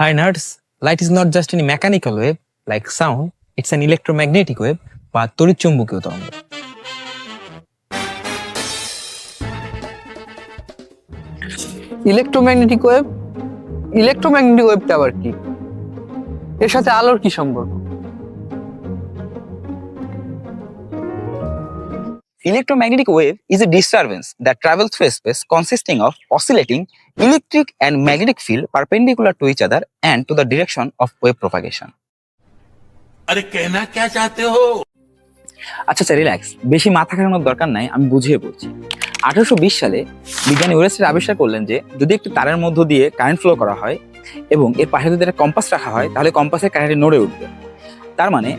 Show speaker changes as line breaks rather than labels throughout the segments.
Hi nerds, light is not just any mechanical wave like sound, it's an electromagnetic wave বা তড়িৎচুম্বকীয় তরঙ্গ।
Electromagnetic wave electromagnetic ওয়েভটা আবার কি? এর সাথে আলোর কি সম্পর্ক?
Electromagnetic wave is a disturbance that travels through space consisting of oscillating electric and magnetic field perpendicular to each other and to the direction of wave propagation.
अरे कहना क्या चाहते हो?
আচ্ছা রিল্যাক্স, বেশি মাথা ঘামানোর দরকার নাই, আমি বুঝিয়ে বলছি। 1820 সালে বিজ্ঞানী ওয়েস্টার আবিষ্কার করলেন যে যদি একটি তারের মধ্য দিয়ে কারেন্ট ফ্লো করা হয় এবং এর পাশে যদি একটা কম্পাস রাখা হয় তাহলে কম্পাসের কারেন্টে নড়ে উঠবে। তার মানে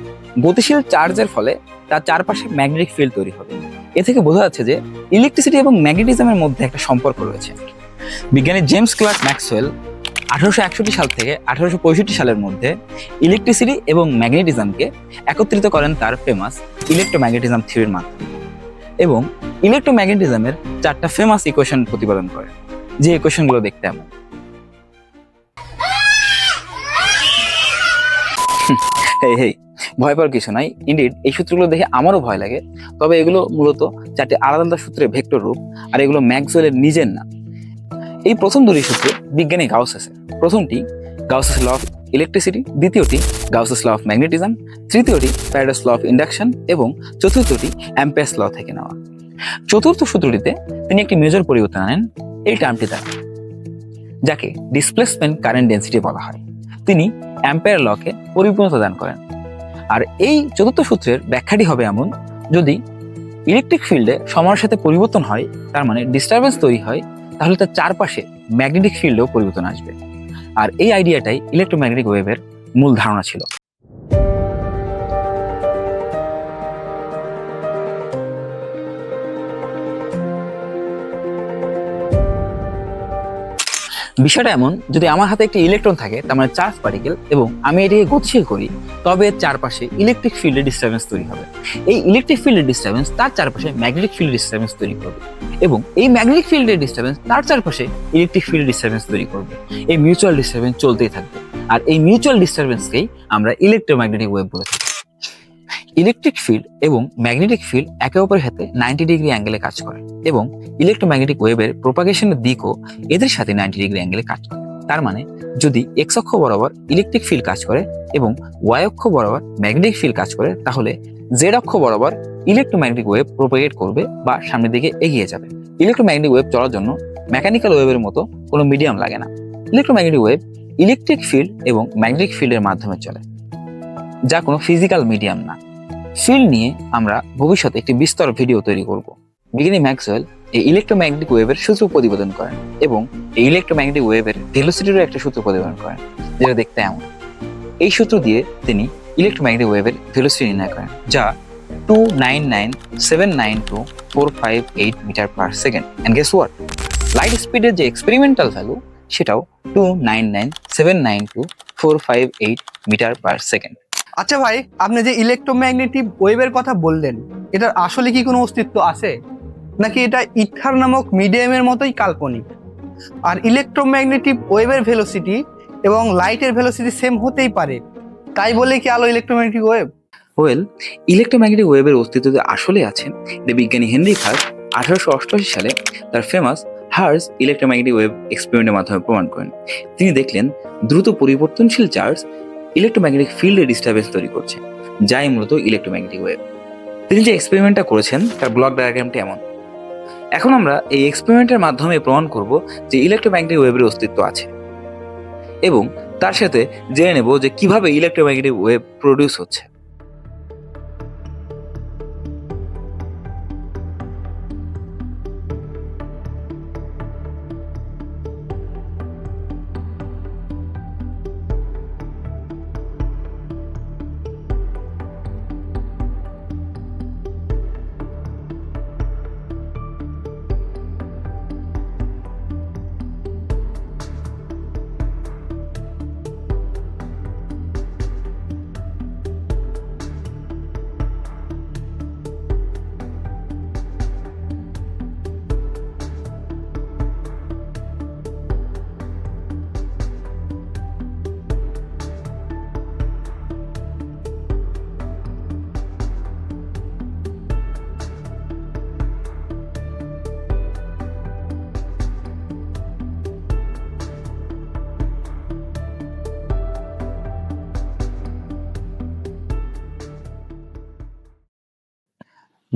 গতিশীল চার্জের ফলে তার চারপাশে ম্যাগনেটিক ফিল্ড তৈরি হবে। এ থেকে বোঝা যাচ্ছে যে ইলেকট্রিসিটি এবং ম্যাগনেটিজমের মধ্যে একটা সম্পর্ক রয়েছে। বিজ্ঞানী জেমস ক্লার্ক ম্যাক্সওয়েল 1861 সাল থেকে 1865 সালের মধ্যে ইলেকট্রিসিটি এবং ম্যাগনেটিজমকে একত্রিত করেন তার ফেমাস ইলেকট্রোম্যাগনেটিজম থিওরির মাধ্যমে এবং ইলেকট্রোম্যাগনেটিজমের 4টা ফেমাস ইকুয়েশন প্রতিপাদন করেন, যে ইকুয়েশনগুলো দেখতে এমন। হেই ভয় পাওয়ার কিছু নাই। ইনডিড এই সূত্রগুলো দেখে আমারও ভয় লাগে, তবে এগুলো মূলত 4টি আলাদা আলাদা সূত্রের ভেক্টর রূপ, আর এগুলো ম্যাক্সওয়েলের নিজের না। এই প্রথম দুটি সূত্র বিজ্ঞানী গাউসেসের। প্রথমটি গাউসেস ল অফ ইলেকট্রিসিটি, দ্বিতীয়টি গাউসেস ল অফ ম্যাগনেটিজম, তৃতীয়টি প্যারাডক্স ল অফ ইন্ডাকশন এবং চতুর্থটি অ্যাম্পিয়ারস ল থেকে নেওয়া। চতুর্থ সূত্রটিতে তিনি একটি মেজর পরিবর্তন আনেন এই টার্মটি দ্বারা, যাকে ডিসপ্লেসমেন্ট কারেন্ট ডেন্সিটি বলা হয়। তিনি অ্যাম্পিয়ার লকে পরিপূর্ণতা দান করেন। আর এই চতুর্থ সূত্রের ব্যাখ্যাটি হবে এমন: যদি ইলেকট্রিক ফিল্ডে সময়ের সাথে পরিবর্তন হয়, তার মানে ডিস্টারবেন্স তৈরি হয়, তাহলে তার চারপাশে ম্যাগনেটিক ফিল্ডেও পরিবর্তন আসবে। আর এই আইডিয়াটাই ইলেকট্রোম্যাগনেটিক ওয়েভের মূল ধারণা ছিল। বিষয়টা এমন, যদি আমার হাতে একটি ইলেকট্রন থাকে, তার মানে চার্জ পার্টিকেল, এবং আমি এটিকে গতিশীল করি, তবে এর চারপাশে ইলেকট্রিক ফিল্ডের ডিস্টারবেন্স তৈরি হবে। এই ইলেকট্রিক ফিল্ডের ডিস্টারবেন্স তার চারপাশে ম্যাগনেটিক ফিল্ডের ডিস্টারবেন্স তৈরি করবে, এবং এই ম্যাগনেটিক ফিল্ডের ডিস্টারবেন্স তার চারপাশে ইলেকট্রিক ফিল্ডের ডিস্টারবেন্স তৈরি করবে। এই মিউচুয়াল ডিস্টারবেন্স চলতেই থাকবে, আর এই মিউচুয়াল ডিস্টারবেন্সকেই আমরা ইলেকট্রোম্যাগনেটিক ওয়েভ বলে থাকি। ইলেকট্রিক ফিল্ড এবং ম্যাগনেটিক ফিল্ড একে অপরের সাথে 90 ডিগ্রি অ্যাঙ্গেলে কাজ করে, এবং ইলেকট্রোম্যাগনেটিক ওয়েভের প্রোপাগেশনের দিকও এদের সাথে 90 ডিগ্রি অ্যাঙ্গেলে কাজ করে। তার মানে যদি এক্স অক্ষ বরাবর ইলেকট্রিক ফিল্ড কাজ করে এবং ওয়াই অক্ষ বরাবর ম্যাগনেটিক ফিল্ড কাজ করে, তাহলে জেড অক্ষ বরাবর ইলেকট্রোম্যাগনেটিক ওয়েভ প্রোপাগেট করবে বা সামনের দিকে এগিয়ে যাবে। ইলেকট্রোম্যাগনেটিক ওয়েভ চলার জন্য মেকানিক্যাল ওয়েভের মতো কোনো মিডিয়াম লাগে না। ইলেকট্রোম্যাগনেটিক ওয়েভ ইলেকট্রিক ফিল্ড এবং ম্যাগনেটিক ফিল্ডের মাধ্যমে চলে, যা কোনো ফিজিক্যাল মিডিয়াম না। ফিল্ড নিয়ে আমরা ভবিষ্যতে একটি বিস্তর ভিডিও তৈরি করব। বিজ্ঞানী ম্যাক্সওয়েল এই ইলেকট্রোম্যাগনেটিক ওয়েভের সূত্র প্রতিপাদন করেন এবং এই ইলেকট্রোম্যাগনেটিক ওয়েভের ভেলোসিটিরও একটা সূত্র প্রতিপাদন করেন, যেটা দেখতে এমন। এই সূত্র দিয়ে তিনি ইলেকট্রোম্যাগনেটিক ওয়েভের ভেলোসিটি নির্ণয় করেন, যা 299,792,458 metre per second. And guess what, light স্পিডের যে এক্সপেরিমেন্টাল ভ্যালু সেটাও 299,792,458 মিটার পার সেকেন্ড।
আচ্ছা ভাই, আপনি যে ইলেকট্রোম্যাগনেটিক ওয়েভের কথা বললেন, এটার আসলে কি কোনো অস্তিত্ব আছে, নাকি এটা ইথার নামক মিডিয়ামের মতোই কাল্পনিক? আর ইলেকট্রোম্যাগনেটিক ওয়েভের ভেলোসিটি এবং লাইটের ভেলোসিটি সেম হতেই পারে, তাই বলে কি আলো ইলেকট্রোম্যাগনেটিক ওয়েভ?
ওয়েল, ইলেকট্রোম্যাগনেটিক ওয়েভের অস্তিত্ব আসলে আছে। বিজ্ঞানী হেনরি হার্জ 1888 সালে তার ফেমাস হার্জ ইলেকট্রোম্যাগনেটিক ওয়েভ এক্সপেরিমেন্টের মাধ্যমে প্রমাণ করেন। তিনি দেখলেন দ্রুত পরিবর্তনশীল চার্জ ইলেকট্রোম্যাগনেটিক ফিল্ডের ডিস্টারবেন্স তৈরি করছে, যাই মূলত ইলেকট্রোম্যাগনেটিক ওয়েভ। তিনি যে এক্সপেরিমেন্টটা করেছেন তার ব্লক ডায়াগ্রামটি এমন। এখন আমরা এই এক্সপেরিমেন্টের মাধ্যমে প্রমাণ করব যে ইলেকট্রোম্যাগনেটিক ওয়েভের অস্তিত্ব আছে, এবং তার সাথে জেনে নেব যে কিভাবে ইলেকট্রোম্যাগনেটিক ওয়েভ প্রডিউস হচ্ছে।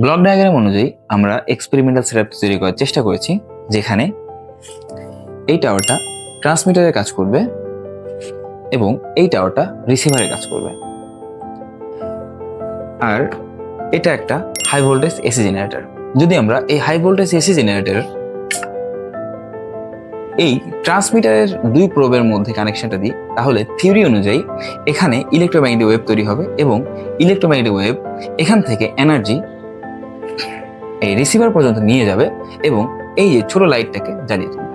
ব্লক ডায়াগ্রাম অনুযায়ী আমরা এক্সপেরিমেন্টাল সেটআপ তৈরি করার চেষ্টা করেছি, যেখানে এই টাওয়ারটা ট্রান্সমিটারের কাজ করবে এবং এই টাওয়ারটা রিসিভারের কাজ করবে, আর এটা একটা হাই ভোল্টেজ এসি জেনারেটর। যদি আমরা এই হাই ভোল্টেজ এসি জেনারেটর এই ট্রান্সমিটারের দুই প্রোবের মধ্যে কানেকশনটা দিই, তাহলে থিওরি অনুযায়ী এখানে ইলেকট্রোম্যাগনেটিক ওয়েভ তৈরি হবে এবং ইলেকট্রোম্যাগনেটিক ওয়েভ এখান থেকে এনার্জি এই রিসিভার পর্যন্ত নিয়ে যাবে এবং এই যে ছোট লাইটটাকে জ্বালিয়ে তুলবে।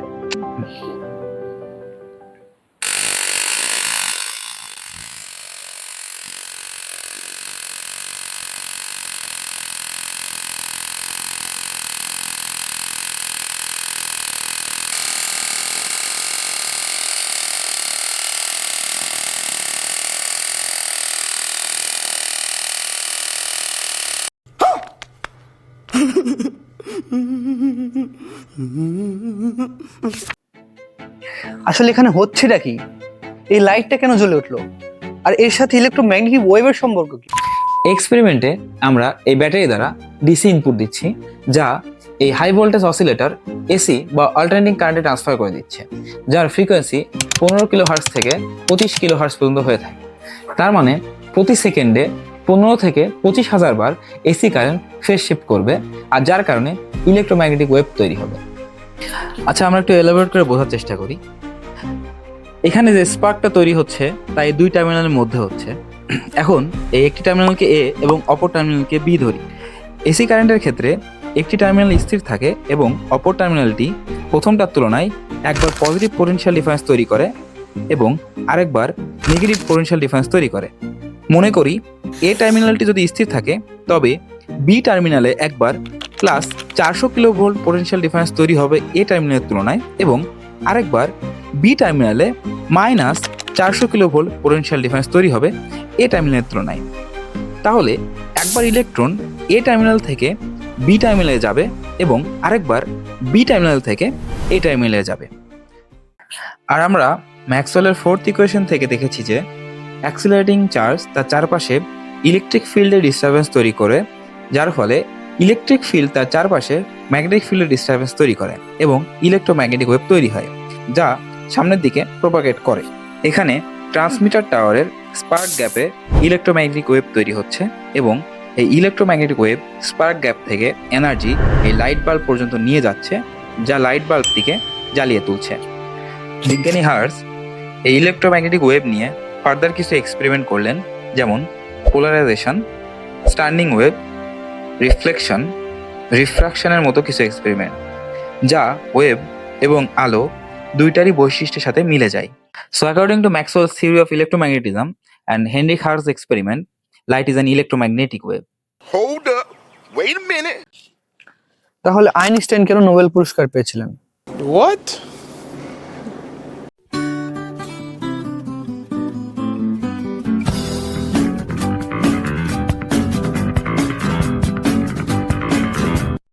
আসলে এখানে হচ্ছেটা কি? এই লাইটটা কেন জ্বলে উঠলো? আর এর সাথে ইলেকট্রোম্যাগনেটিক ওয়েভের সম্পর্ক কি?
এক্সপেরিমেন্টে আমরা এই ব্যাটারি দ্বারা ডিসি ইনপুট দিচ্ছি, যা এই হাই ভোল্টেজ অসিলেটর এসি বা অল্টারনেটিং কারেন্টে ট্রান্সফার করে দিচ্ছে, যার ফ্রিকোয়েন্সি 15 কিলোহার্টজ থেকে 25 কিলোহার্টজ পর্যন্ত হয়ে থাকে। তার মানে প্রতি সেকেন্ডে 15 থেকে 25,000 বার এসি কারেন্ট ফেজ শিফট করবে, আর যার কারণে ইলেকট্রোম্যাগনেটিক ওয়েভ তৈরি হবে। আচ্ছা, আমরা একটু এলাবোরেট করে বোঝার চেষ্টা করি। এখানে যে স্পার্কটা তৈরি হচ্ছে তা এই দুই টার্মিনালের মধ্যে হচ্ছে। এখন এই একটি টার্মিনালকে এ এবং অপর টার্মিনালকে বি ধরি। এসি কারেন্টের ক্ষেত্রে একটি টার্মিনাল স্থির থাকে এবং অপর টার্মিনালটি প্রথমটার তুলনায় একবার পজিটিভ পোটেনশিয়াল ডিফারেন্স তৈরি করে এবং আরেকবার নেগেটিভ পোটেনশিয়াল ডিফারেন্স তৈরি করে। মনে করি এ টার্মিনালটি যদি স্থির থাকে, তবে বি টার্মিনালে একবার plus 400 kilo volt potential difference তৈরি হবে এ টার্মিনালের তুলনায়, এবং আরেকবার বি টার্মিনালে minus 400 kilo volt potential difference তৈরি হবে এ টার্মিনালের তুলনায়। তাহলে একবার ইলেকট্রন এ টার্মিনাল থেকে বি টার্মিনালে যাবে এবং আরেকবার বি টার্মিনাল থেকে এ টার্মিনালে যাবে। আর আমরা ম্যাক্সওয়েলের ফোর্থ ইকুয়েশন থেকে দেখেছি যে অ্যাক্সিলারেটিং চার্জ তার চারপাশে ইলেকট্রিক ফিল্ডের ডিস্টারবেন্স তৈরি করে, যার ফলে ইলেকট্রিক ফিল্ড তার চারপাশে ম্যাগনেটিক ফিল্ডের ডিস্টারবেন্স তৈরি করে এবং ইলেকট্রোম্যাগনেটিক ওয়েভ তৈরি হয়, যা সামনের দিকে প্রপাগেট করে। এখানে ট্রান্সমিটার টাওয়ারের স্পার্ক গ্যাপে ইলেকট্রোম্যাগনেটিক ওয়েভ তৈরি হচ্ছে এবং এই ইলেকট্রোম্যাগনেটিক ওয়েভ স্পার্ক গ্যাপ থেকে এনার্জি এই লাইট বাল্ব পর্যন্ত নিয়ে যাচ্ছে, যা লাইট বাল্বটিকে জ্বালিয়ে তুলছে। বিজ্ঞানী হার্টজ এই ইলেকট্রোম্যাগনেটিক ওয়েভ নিয়ে ফার্দার কিছু এক্সপেরিমেন্ট করলেন, যেমন পোলারাইজেশন, স্ট্যান্ডিং ওয়েভ, রিফ্লেকশন, রিফ্রাকশনের মতো কিছু এক্সপেরিমেন্ট, যা ওয়েভ এবং আলো দুইটারই বৈশিষ্ট্যের সাথে মিলে যায়। So according to Maxwell's theory of electromagnetism and Henry Hertz's experiment, light is an electromagnetic wave.
Hold up. Wait a minute.
তাহলে আইনস্টাইন কেন নোবেল পুরস্কার পেয়েছিলেন?
What?